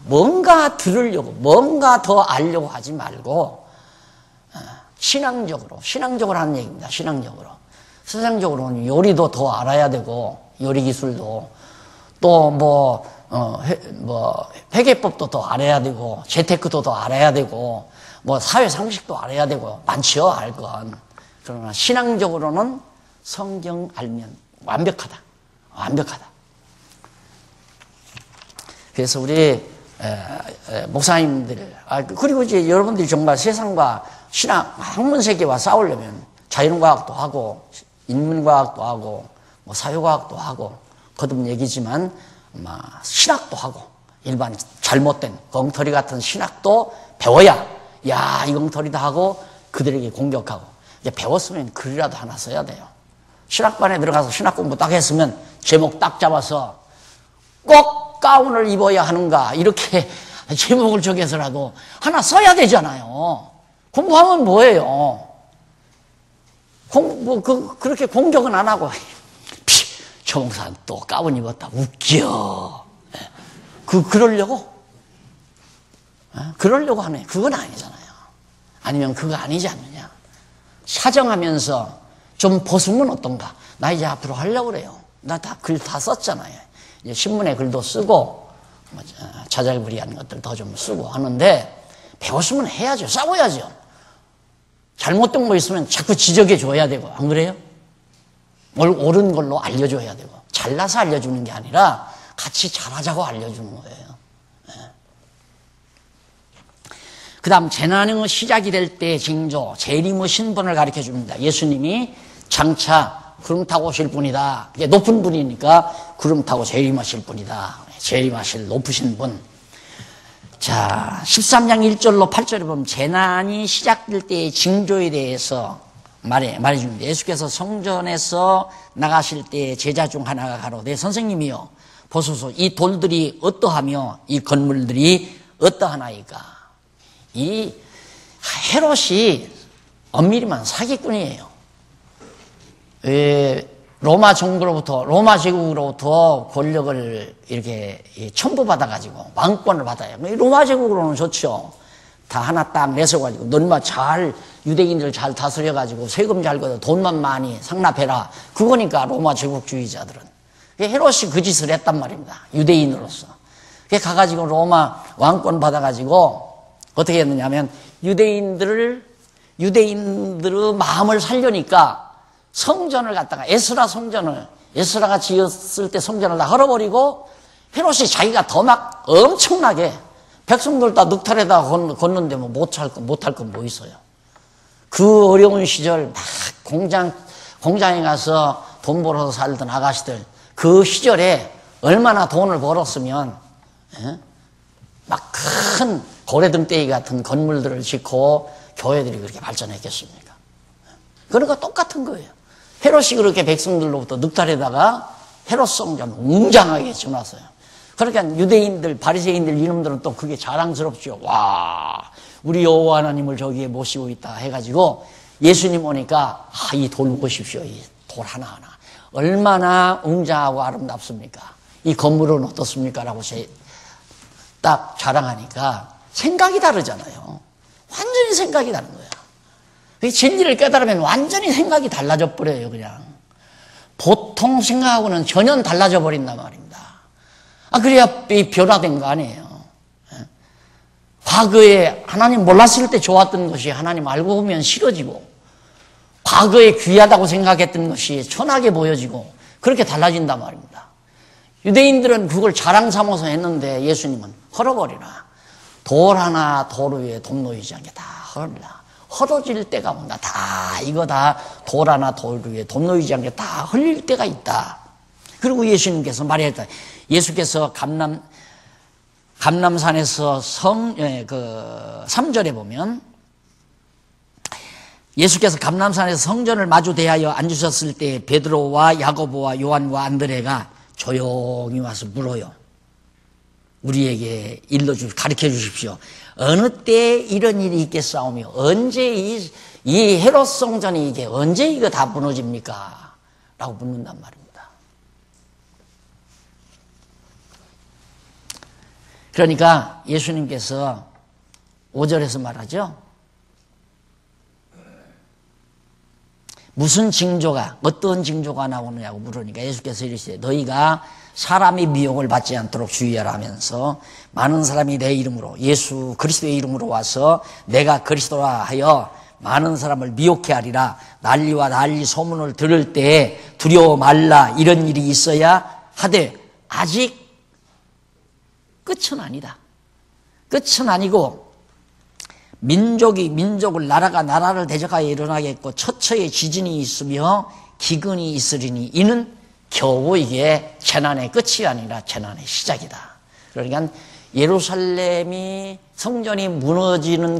S1: 뭔가 들으려고, 뭔가 더 알려고 하지 말고, 신앙적으로 하는 얘기입니다. 신앙적으로. 세상적으로는 요리도 더 알아야 되고, 요리 기술도, 또 회계법도 더 알아야 되고, 재테크도 더 알아야 되고, 사회 상식도 알아야 되고, 많지요, 알 건. 그러나 신앙적으로는 성경 알면 완벽하다. 그래서 우리 목사님들, 그리고 이제 여러분들이 정말 세상과 신학, 학문 세계와 싸우려면 자연과학도 하고, 인문과학도 하고, 사회과학도 하고, 거듭 얘기지만, 신학도 하고, 일반 잘못된 엉터리 같은 신학도 배워야, 야, 이 엉터리다 하고 그들에게 공격하고, 이제 배웠으면 글이라도 하나 써야 돼요. 신학반에 들어가서 신학 공부 딱 했으면 제목 딱 잡아서 꼭 가운을 입어야 하는가, 이렇게 제목을 정해서라도 하나 써야 되잖아요. 공부하면 뭐예요? 그렇게 공격은 안 하고, 저 목사는 또 가운 입었다. 웃겨. 그러려고? 그러려고 하네. 그건 아니잖아요. 아니면 그거 아니지 않느냐. 사정하면서 좀 벗으면 어떤가. 나 이제 앞으로 하려고 그래요. 나 글 다 썼잖아요. 이제 신문에 글도 쓰고, 자잘부리한 것들 더 좀 쓰고 하는데, 배웠으면 해야죠. 싸워야죠. 잘못된 거 있으면 자꾸 지적해 줘야 되고, 안 그래요? 옳은 걸로 알려줘야 되고, 잘나서 알려주는 게 아니라 같이 잘하자고 알려주는 거예요. 그 다음 재난의 시작이 될 때의 징조, 재림의 신분을 가르쳐 줍니다. 예수님이 장차 구름 타고 오실 분이다. 이게 높은 분이니까 구름 타고 재림하실 분이다. 재림하실 높으신 분. 자, 13장 1절로 8절에 보면 재난이 시작될 때의 징조에 대해서 말해줍니다. 예수께서 성전에서 나가실 때 제자 중 하나가 가로되 선생님이요, 보소서 이 돌들이 어떠하며 이 건물들이 어떠하나이까. 이 헤롯이 엄밀히만 사기꾼이에요. 로마 제국으로부터 권력을 이렇게 첨부받아가지고 왕권을 받아요. 로마 제국으로는 좋죠. 다 하나 딱 내서가지고 너희만 잘 유대인들 잘 다스려가지고 세금 잘 걷어 돈만 많이 상납해라. 그거니까 로마 제국주의자들은. 헤롯이 그 짓을 했단 말입니다. 유대인으로서. 가가지고 로마 왕권 받아가지고 어떻게 했느냐면 유대인들의 마음을 살려니까 성전을 갖다가 에스라가 지었을 때 성전을 다 헐어버리고 헤롯이 자기가 더 막 엄청나게 백성들 다 늑탈에다 걷는데 못할 건 뭐 있어요. 그 어려운 시절 막 공장에 가서 돈 벌어서 살던 아가씨들, 그 시절에 얼마나 돈을 벌었으면 막 큰 고래등대기 같은 건물들을 짓고 교회들이 그렇게 발전했겠습니까? 그러니까 똑같은 거예요. 헤롯이 그렇게 백성들로부터 늑탈에다가 헤롯 성전 웅장하게 지어놨어요. 그러니까 유대인들, 바리새인들 이놈들은 또 그게 자랑스럽죠. 와, 우리 여호와 하나님을 저기에 모시고 있다 해가지고 예수님 오니까 이 돌 보십시오. 이 돌 하나하나 얼마나 웅장하고 아름답습니까? 이 건물은 어떻습니까? 라고 딱 자랑하니까 생각이 다르잖아요. 완전히 생각이 다른 거야. 진리를 깨달으면 완전히 생각이 달라져 버려요. 그냥 보통 생각하고는 전혀 달라져 버린단 말입니다. 그래야 이 변화된 거 아니에요. 과거에 하나님 몰랐을 때 좋았던 것이 하나님 알고 보면 싫어지고, 과거에 귀하다고 생각했던 것이 천하게 보여지고, 그렇게 달라진단 말입니다. 유대인들은 그걸 자랑 삼아서 했는데 예수님은 헐어버리라. 돌 하나 돌 위에 돈 놓이지 않게 다 헐라. 헐어질 때가 온다. 다 이거 다 돌 하나 돌 위에 돈 놓이지 않게 다 흘릴 때가 있다. 그리고 예수님께서 말했다. 예수께서 감람산에서 3절에 보면, 예수께서 감람산에서 성전을 마주 대하여 앉으셨을 때 베드로와 야고보와 요한과 안드레가 조용히 와서 물어요. 우리에게 가르쳐 주십시오. 어느 때에 이런 일이 있겠사오며, 언제 이 헤롯 성전이 이게 언제 이거 다 무너집니까? 라고 묻는단 말입니다. 그러니까 예수님께서 5절에서 말하죠. 무슨 징조가, 어떤 징조가 나오느냐고 물으니까 예수께서 이르시되 너희가 사람의 미혹을 받지 않도록 주의하라 하면서 많은 사람이 내 이름으로, 예수 그리스도의 이름으로 와서 내가 그리스도라 하여 많은 사람을 미혹해 하리라. 난리와 난리 소문을 들을 때에 두려워 말라. 이런 일이 있어야 하되 아직 끝은 아니다. 끝은 아니고 민족이 민족을, 나라가 나라를 대적하여 일어나겠고 처처에 지진이 있으며 기근이 있으리니 이는 겨우 이게 재난의 끝이 아니라 재난의 시작이다. 그러니까 예루살렘이 성전이 무너지는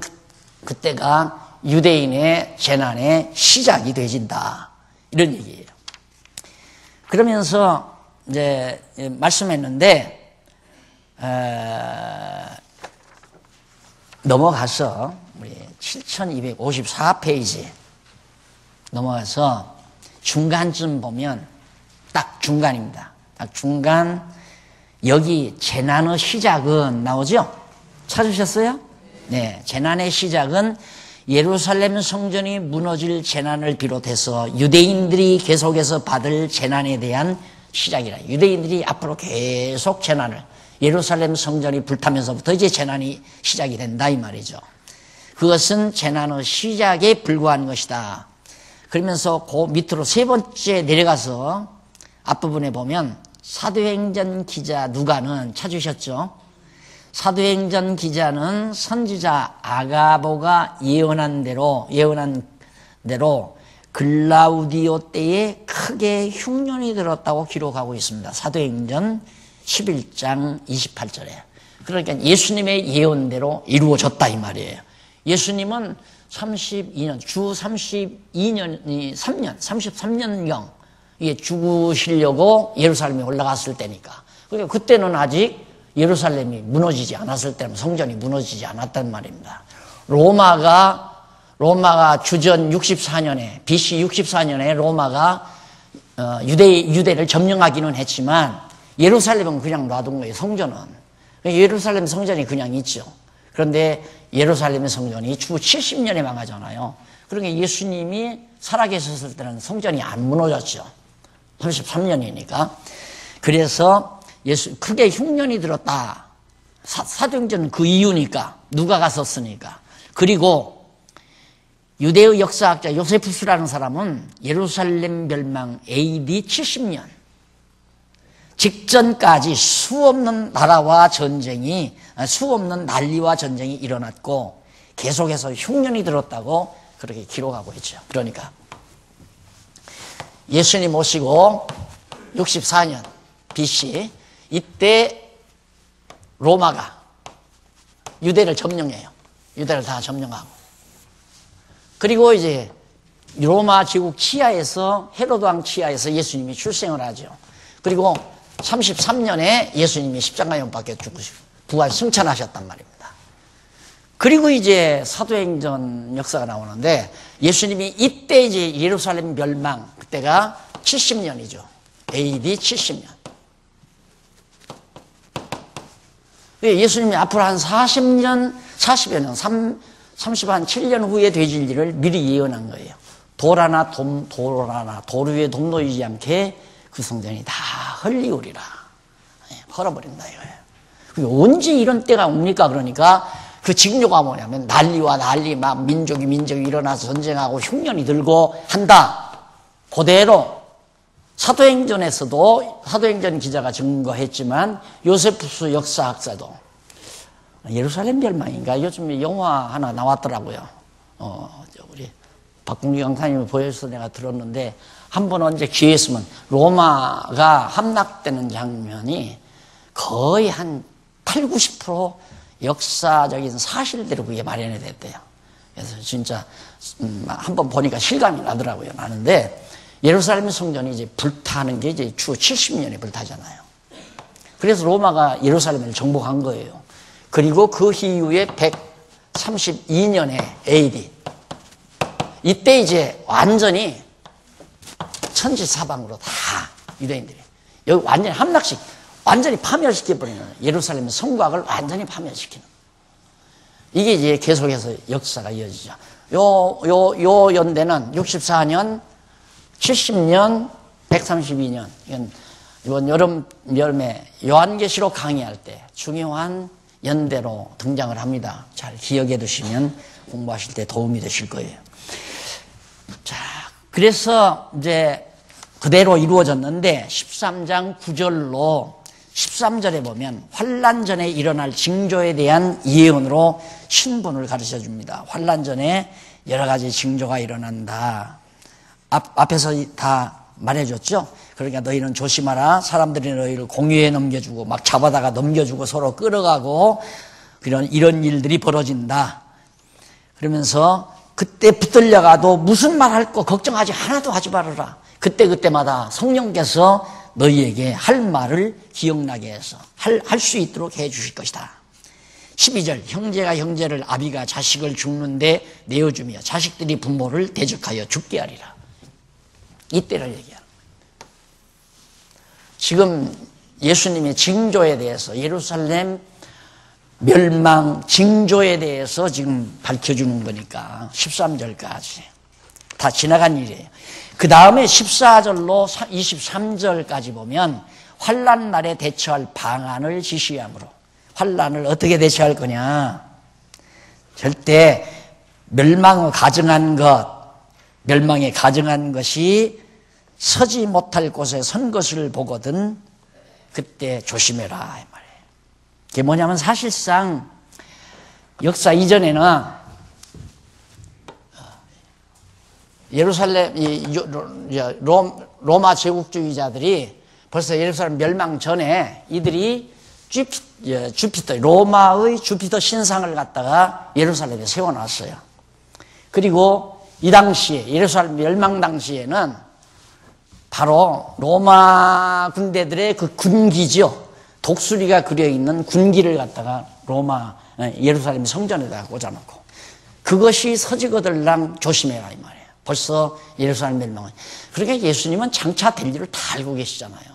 S1: 그때가 유대인의 재난의 시작이 되진다. 이런 얘기예요. 그러면서 이제 말씀했는데 넘어가서 우리 7254페이지 넘어가서 중간쯤 보면 딱 중간입니다. 딱 중간, 여기 재난의 시작은 나오죠? 찾으셨어요? 네, 재난의 시작은 예루살렘 성전이 무너질 재난을 비롯해서 유대인들이 계속해서 받을 재난에 대한 시작이라. 유대인들이 앞으로 계속 재난을, 예루살렘 성전이 불타면서부터 이제 재난이 시작이 된다 이 말이죠. 그것은 재난의 시작에 불과한 것이다. 그러면서 그 밑으로 세 번째 내려가서 앞부분에 보면 사도행전 기자 누가는 찾으셨죠? 사도행전 기자는 선지자 아가보가 예언한 대로 글라우디오 때에 크게 흉년이 들었다고 기록하고 있습니다. 사도행전 11장 28절에. 그러니까 예수님의 예언대로 이루어졌다 이 말이에요. 예수님은 32년, 주 32년이 33년경 이게 죽으시려고 예루살렘에 올라갔을 때니까. 그러니까 그때는 아직 예루살렘이 무너지지 않았을 때는, 성전이 무너지지 않았단 말입니다. 로마가 주전 64년에, BC 64년에 로마가 유대를 점령하기는 했지만 예루살렘은 그냥 놔둔 거예요, 성전은. 예루살렘 성전이 그냥 있죠. 그런데 예루살렘 성전이 주 70년에 망하잖아요. 그러니까 예수님이 살아계셨을 때는 성전이 안 무너졌죠. 33년이니까. 그래서 크게 흉년이 들었다. 사도행전 그 이유니까. 누가가 썼으니까. 그리고 유대의 역사학자 요세푸스라는 사람은 예루살렘 멸망 AD 70년 직전까지 수없는 난리와 전쟁이 일어났고 계속해서 흉년이 들었다고 그렇게 기록하고 있죠. 그러니까 예수님 오시고 64년 BC 이때 로마가 유대를 점령해요. 유대를 다 점령하고. 그리고 이제 로마 제국 치하에서, 헤로드 왕 치하에서 예수님이 출생을 하죠. 그리고 33년에 예수님이 십자가에 못 박혀 죽으시고 부활 승천하셨단 말입니다. 그리고 이제 사도행전 역사가 나오는데 예수님이 이때 이제 예루살렘 멸망, 그때가 70년이죠. AD 70년. 예수님이 앞으로 한 40여 년, 30한 7년 후에 되질 일을 미리 예언한 거예요. 돌 위에 돔 놓이지 않게 그 성전이 다 헐리우리라. 헐어버린다 이거예요. 언제 이런 때가 옵니까? 그러니까 그 징조가 뭐냐면 난리와 난리, 막 민족이 일어나서 전쟁하고 흉년이 들고 한다. 그대로 사도행전에서도 사도행전 기자가 증거했지만 요세푸스 역사학자도 예루살렘 멸망인가 요즘 영화 하나 나왔더라고요. 우리 박국리 강사님이 보여줘서 내가 들었는데 한번 언제 기회 있으면 로마가 함락되는 장면이 거의 한 8, 90% 역사적인 사실대로 그게 마련이 됐대요. 그래서 진짜 한번 보니까 실감이 나더라고요. 나는데 예루살렘 성전이 이제 불타는 게 이제 주 70년에 불타잖아요. 그래서 로마가 예루살렘을 정복한 거예요. 그리고 그 이후에 132년에 AD 이때 이제 완전히 천지사방으로 다 유대인들이 여기 완전히 함락식 완전히 파멸시켜버리는 예루살렘 성곽을 완전히 파멸시키는 이게 이제 계속해서 역사가 이어지죠. 요 연대는 64년, 70년, 132년 이번 여름에 요한계시록 강의할 때 중요한 연대로 등장을 합니다. 잘 기억해 두시면 공부하실 때 도움이 되실 거예요. 자, 그래서 이제 그대로 이루어졌는데 13장 9절로 13절에 보면 환난 전에 일어날 징조에 대한 예언으로 신분을 가르쳐 줍니다. 환난 전에 여러 가지 징조가 일어난다. 앞에서 다 말해줬죠. 그러니까 너희는 조심하라. 사람들이 너희를 공유에 넘겨주고 막 잡아다가 넘겨주고 서로 끌어가고 이런 일들이 벌어진다. 그러면서 그때 붙들려가도 무슨 말 할 거 걱정하지 하나도 하지 말아라. 그때마다 성령께서 너희에게 할 말을 기억나게 해서 할 수 있도록 해 주실 것이다. 12절 형제가 형제를 아비가 자식을 죽는데 내어주며 자식들이 부모를 대적하여 죽게 하리라. 이때를 얘기하는 거예요. 지금 예수님의 징조에 대해서 예루살렘 멸망 징조에 대해서 지금 밝혀주는 거니까 13절까지 다 지나간 일이에요. 그 다음에 14절로 23절까지 보면 환난 날에 대처할 방안을 지시하므로 환난을 어떻게 대처할 거냐. 절대 멸망에 가증한 것이 서지 못할 곳에 선 것을 보거든 그때 조심해라 이 말이에요. 그게 뭐냐면 사실상 역사 이전에는 예루살렘 로마 제국주의자들이 벌써 예루살렘 멸망 전에 이들이 주피터 로마의 주피터 신상을 갖다가 예루살렘에 세워놨어요. 그리고 이 당시에 예루살렘 멸망 당시에는 바로 로마 군대들의 그 군기죠. 독수리가 그려있는 군기를 갖다가 예루살렘 성전에다가 꽂아놓고 그것이 서지거들랑 조심해라 이 말이에요. 벌써 예루살렘 멸망은. 그러니까 예수님은 장차 될 일을 다 알고 계시잖아요.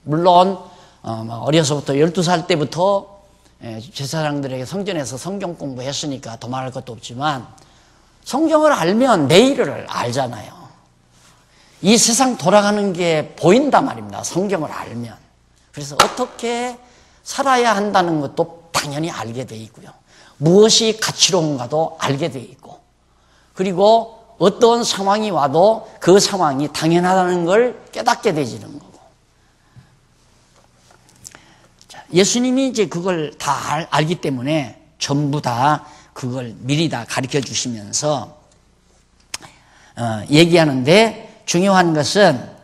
S1: 물론 어려서부터 12살 때부터 제사장들에게 성전에서 성경 공부했으니까 더 말할 것도 없지만 성경을 알면 내일을 알잖아요. 이 세상 돌아가는 게 보인단 말입니다. 성경을 알면. 그래서 어떻게 살아야 한다는 것도 당연히 알게 돼 있고요. 무엇이 가치로운가도 알게 돼 있고 그리고 어떤 상황이 와도 그 상황이 당연하다는 걸 깨닫게 되지는 거고. 자, 예수님이 이제 그걸 다 알기 때문에 전부 다 그걸 미리 다 가르쳐 주시면서 얘기하는데 중요한 것은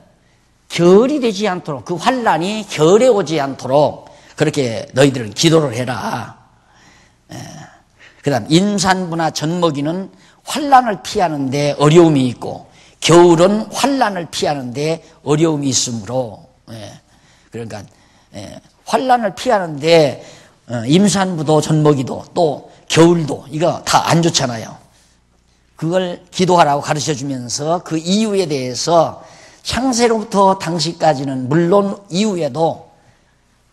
S1: 결이 되지 않도록 그 환난이 결에 오지 않도록 그렇게 너희들은 기도를 해라. 그 다음 임산부나 젖먹이는 환난을 피하는데 어려움이 있고 겨울은 환난을 피하는데 어려움이 있으므로 그러니까 환난을 피하는데 임산부도 젖먹이도 또 겨울도 이거 다 안 좋잖아요. 그걸 기도하라고 가르쳐주면서 그 이유에 대해서 창세로부터 당시까지는 물론 이후에도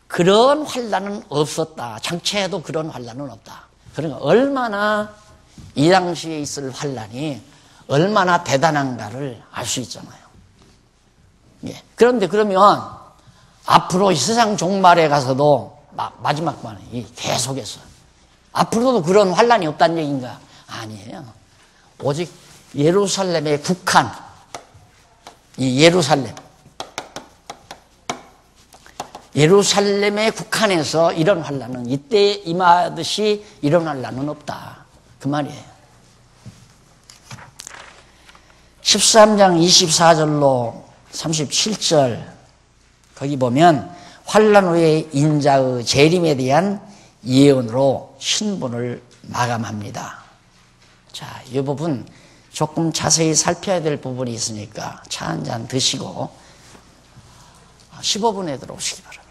S1: 그런 환난은 없었다. 장차에도 그런 환난은 없다. 그러니까 얼마나 이 당시에 있을 환난이 얼마나 대단한가를 알 수 있잖아요. 예. 그런데 그러면 앞으로 이 세상 종말에 가서도 마지막 반이 계속해서 앞으로도 그런 환란이 없다는 얘기인가? 아니에요. 오직 예루살렘의 국한, 이 예루살렘의 국한에서 이런 환란은 이때 임하듯이 이런 환란은 없다. 그 말이에요. 13장 24절로 37절 거기 보면 환란 후의 인자의 재림에 대한 예언으로 신분을 마감합니다. 자, 이 부분 조금 자세히 살펴야 될 부분이 있으니까 차 한 잔 드시고 15분에 들어오시기 바랍니다.